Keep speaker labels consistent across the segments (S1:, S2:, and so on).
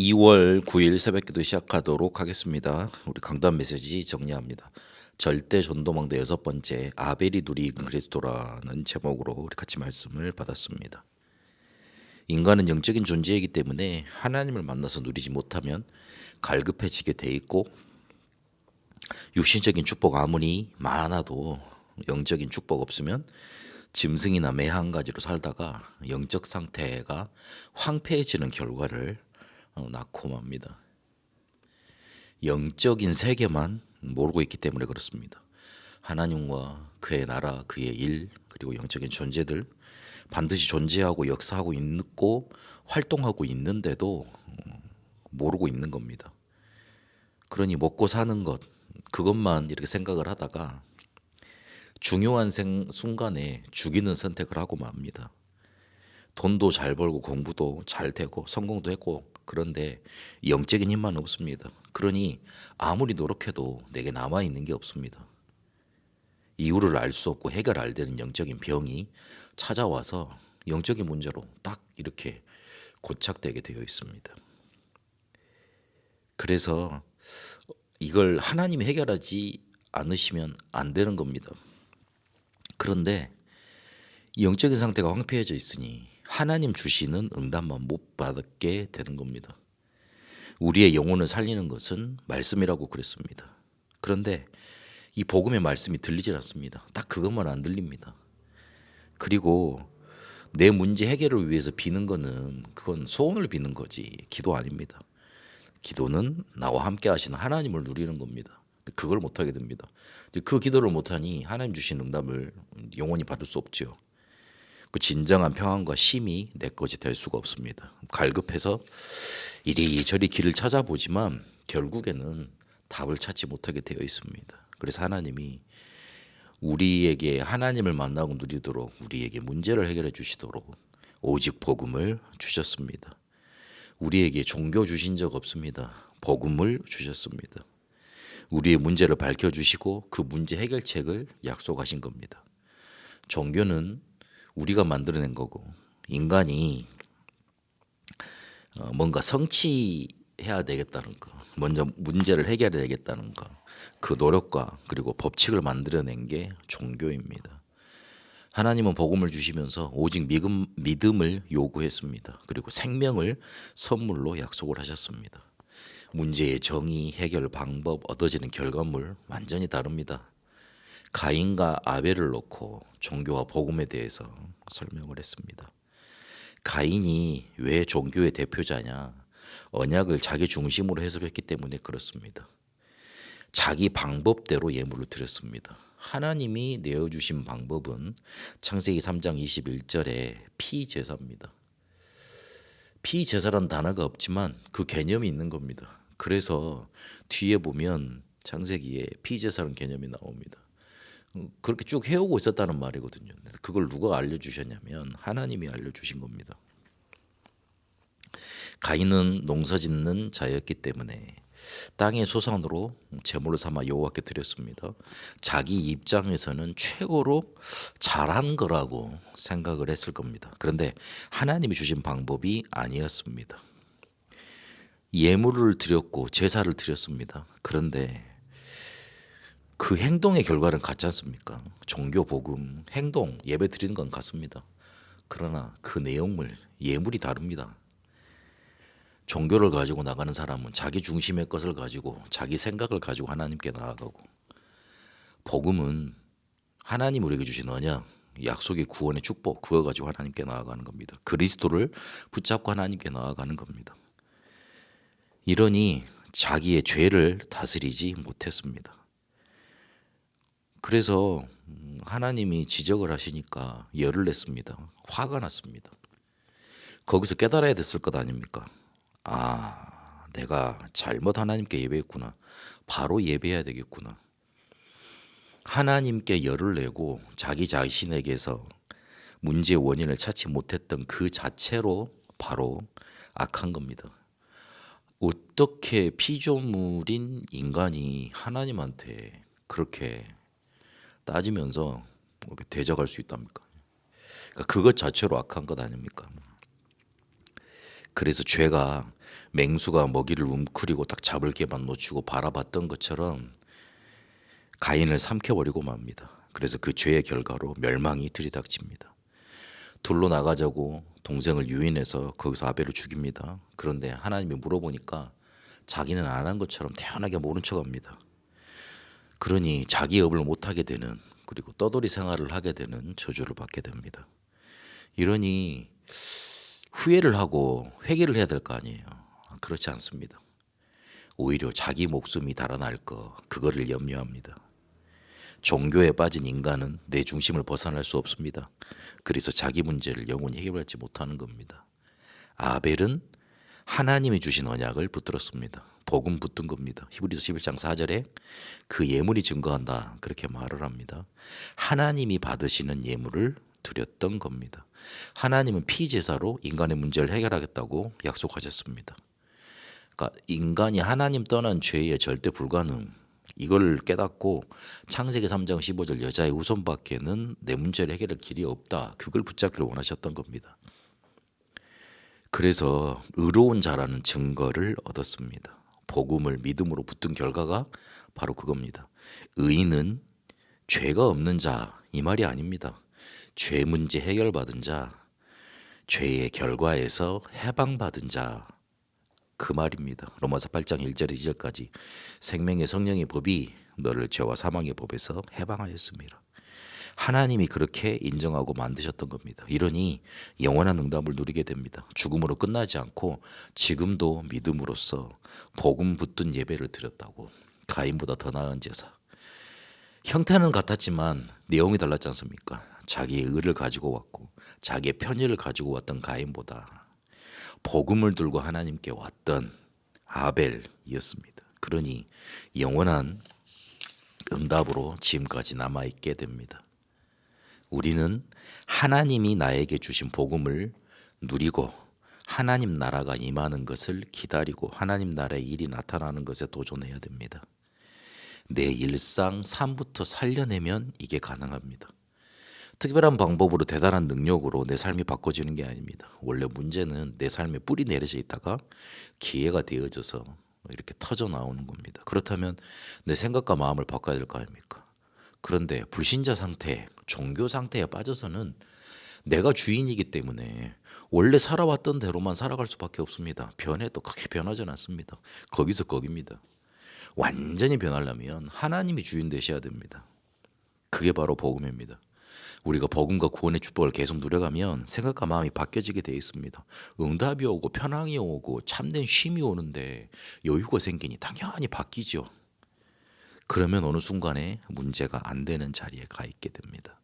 S1: 2월 9일 새벽기도 시작하도록 하겠습니다. 우리 강단 메시지 정리합니다. 절대 전도망대 여섯 번째 아벨이 누린 그리스도라는 제목으로 우리 같이 말씀을 받았습니다. 인간은 영적인 존재이기 때문에 하나님을 만나서 누리지 못하면 갈급해지게 돼 있고 육신적인 축복 아무리 많아도 영적인 축복 없으면 짐승이나 매 한 가지로 살다가 영적 상태가 황폐해지는 결과를 낳고 맙니다. 영적인 세계만 모르고 있기 때문에 그렇습니다. 하나님과 그의 나라, 그의 일, 그리고 영적인 존재들 반드시 존재하고 역사하고 있고 활동하고 있는데도 모르고 있는 겁니다. 그러니 먹고 사는 것 그것만 이렇게 생각을 하다가 중요한 순간에 죽이는 선택을 하고 맙니다. 돈도 잘 벌고 공부도 잘 되고 성공도 했고 그런데 영적인 힘만 없습니다. 그러니 아무리 노력해도 내게 남아있는 게 없습니다. 이유를 알 수 없고 해결 안 되는 영적인 병이 찾아와서 영적인 문제로 딱 이렇게 고착되게 되어 있습니다. 그래서 이걸 하나님이 해결하지 않으시면 안 되는 겁니다. 그런데 이 영적인 상태가 황폐해져 있으니 하나님 주시는 응답만 못 받게 되는 겁니다. 우리의 영혼을 살리는 것은 말씀이라고 그랬습니다. 그런데 이 복음의 말씀이 들리질 않습니다. 딱 그것만 안 들립니다. 그리고 내 문제 해결을 위해서 비는 거는 그건 소원을 비는 거지 기도 아닙니다. 기도는 나와 함께 하시는 하나님을 누리는 겁니다. 그걸 못하게 됩니다. 그 기도를 못하니 하나님 주신 응답을 영원히 받을 수 없죠. 그 진정한 평안과 쉼이 내 것이 될 수가 없습니다. 갈급해서 이리저리 길을 찾아보지만 결국에는 답을 찾지 못하게 되어 있습니다. 그래서 하나님이 우리에게 하나님을 만나고 누리도록 우리에게 문제를 해결해 주시도록 오직 복음을 주셨습니다. 우리에게 종교 주신 적 없습니다. 복음을 주셨습니다. 우리의 문제를 밝혀주시고 그 문제 해결책을 약속하신 겁니다. 종교는 우리가 만들어낸 거고 인간이 뭔가 성취해야 되겠다는 거, 먼저 문제를 해결해야 되겠다는 거, 그 노력과 그리고 법칙을 만들어낸 게 종교입니다. 하나님은 복음을 주시면서 오직 믿음을 요구했습니다. 그리고 생명을 선물로 약속을 하셨습니다. 문제의 정의, 해결 방법, 얻어지는 결과물 완전히 다릅니다. 가인과 아벨을 놓고 종교와 복음에 대해서 설명을 했습니다. 가인이 왜 종교의 대표자냐? 언약을 자기 중심으로 해석했기 때문에 그렇습니다. 자기 방법대로 예물을 드렸습니다. 하나님이 내어주신 방법은 창세기 3장 21절에 피제사입니다. 피제사라는 단어가 없지만 그 개념이 있는 겁니다. 그래서 뒤에 보면 창세기에 피제사라는 개념이 나옵니다. 그렇게 쭉 해오고 있었다는 말이거든요. 그걸 누가 알려주셨냐면 하나님이 알려주신 겁니다. 가인은 농사짓는 자였기 때문에 땅의 소산으로 제물을 삼아 여호와께 드렸습니다. 자기 입장에서는 최고로 잘한 거라고 생각을 했을 겁니다. 그런데 하나님이 주신 방법이 아니었습니다. 예물을 드렸고 제사를 드렸습니다. 그런데 그 행동의 결과는 같지 않습니까? 종교, 복음, 행동, 예배 드리는 건 같습니다. 그러나 그 내용물, 예물이 다릅니다. 종교를 가지고 나가는 사람은 자기 중심의 것을 가지고 자기 생각을 가지고 하나님께 나아가고 복음은 하나님 우리에게 주신 언약, 약속의 구원의 축복 그거 가지고 하나님께 나아가는 겁니다. 그리스도를 붙잡고 하나님께 나아가는 겁니다. 이러니 자기의 죄를 다스리지 못했습니다. 그래서 하나님이 지적을 하시니까 열을 냈습니다. 화가 났습니다. 거기서 깨달아야 됐을 것 아닙니까? 아, 내가 잘못 하나님께 예배했구나. 바로 예배해야 되겠구나. 하나님께 열을 내고 자기 자신에게서 문제의 원인을 찾지 못했던 그 자체로 바로 악한 겁니다. 어떻게 피조물인 인간이 하나님한테 그렇게 따지면서 대적할 수 있답니까? 그러니까 그것 자체로 악한 것 아닙니까? 그래서 죄가 맹수가 먹이를 웅크리고 딱 잡을 개만 놓치고 바라봤던 것처럼 가인을 삼켜버리고 맙니다. 그래서 그 죄의 결과로 멸망이 들이닥칩니다. 둘로 나가자고 동생을 유인해서 거기서 아벨을 죽입니다. 그런데 하나님이 물어보니까 자기는 안 한 것처럼 태연하게 모른 척합니다. 그러니 자기 업을 못하게 되는, 그리고 떠돌이 생활을 하게 되는 저주를 받게 됩니다. 이러니 후회를 하고 회개를 해야 될 거 아니에요. 그렇지 않습니다. 오히려 자기 목숨이 달아날 거, 그거를 염려합니다. 종교에 빠진 인간은 내 중심을 벗어날 수 없습니다. 그래서 자기 문제를 영원히 해결하지 못하는 겁니다. 아벨은 하나님이 주신 언약을 붙들었습니다. 복음 붙든 겁니다. 히브리서 11장 4절에 그 예물이 증거한다, 그렇게 말을 합니다. 하나님이 받으시는 예물을 드렸던 겁니다. 하나님은 피제사로 인간의 문제를 해결하겠다고 약속하셨습니다. 그러니까 인간이 하나님 떠난 죄에 절대 불가능, 이걸 깨닫고 창세기 3장 15절 여자의 후손밖에는 내 문제를 해결할 길이 없다, 그걸 붙잡기를 원하셨던 겁니다. 그래서 의로운 자라는 증거를 얻었습니다. 복음을 믿음으로 붙든 결과가 바로 그겁니다. 의인은 죄가 없는 자, 이 말이 아닙니다. 죄 문제 해결받은 자, 죄의 결과에서 해방받은 자, 그 말입니다. 로마서 8장 1절 2절까지 생명의 성령의 법이 너를 죄와 사망의 법에서 해방하였습니다. 하나님이 그렇게 인정하고 만드셨던 겁니다. 이러니 영원한 응답을 누리게 됩니다. 죽음으로 끝나지 않고 지금도 믿음으로써 복음 붙든 예배를 드렸다고, 가인보다 더 나은 제사. 형태는 같았지만 내용이 달랐지 않습니까? 자기의 의를 가지고 왔고 자기의 편의를 가지고 왔던 가인보다 복음을 들고 하나님께 왔던 아벨이었습니다. 그러니 영원한 응답으로 지금까지 남아있게 됩니다. 우리는 하나님이 나에게 주신 복음을 누리고 하나님 나라가 임하는 것을 기다리고 하나님 나라의 일이 나타나는 것에 도전해야 됩니다. 내 일상 삶부터 살려내면 이게 가능합니다. 특별한 방법으로 대단한 능력으로 내 삶이 바꿔지는 게 아닙니다. 원래 문제는 내 삶에 뿌리 내려져 있다가 기회가 되어져서 이렇게 터져 나오는 겁니다. 그렇다면 내 생각과 마음을 바꿔야 될 거 아닙니까? 그런데 불신자 상태, 종교 상태에 빠져서는 내가 주인이기 때문에 원래 살아왔던 대로만 살아갈 수밖에 없습니다. 변해도 크게 변하지는 않습니다. 거기서 거기입니다. 완전히 변하려면 하나님이 주인 되셔야 됩니다. 그게 바로 복음입니다. 우리가 복음과 구원의 축복을 계속 누려가면 생각과 마음이 바뀌어지게 되어 있습니다. 응답이 오고 편안이 오고 참된 쉼이 오는데 여유가 생기니 당연히 바뀌죠. 그러면 어느 순간에 문제가 안 되는 자리에 가 있게 됩니다.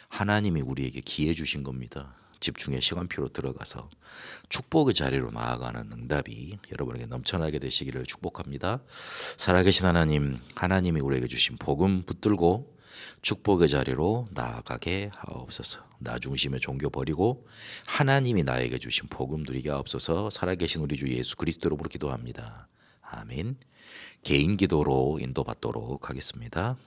S1: 하나님이 우리에게 기회 주신 겁니다. 집중의 시간표로 들어가서 축복의 자리로 나아가는 응답이 여러분에게 넘쳐나게 되시기를 축복합니다. 살아계신 하나님, 하나님이 우리에게 주신 복음 붙들고 축복의 자리로 나아가게 하옵소서. 나 중심의 종교 버리고 하나님이 나에게 주신 복음 누리게 하옵소서. 살아계신 우리 주 예수 그리스도로 부르 기도합니다. 아멘. 개인 기도로 인도받도록 하겠습니다.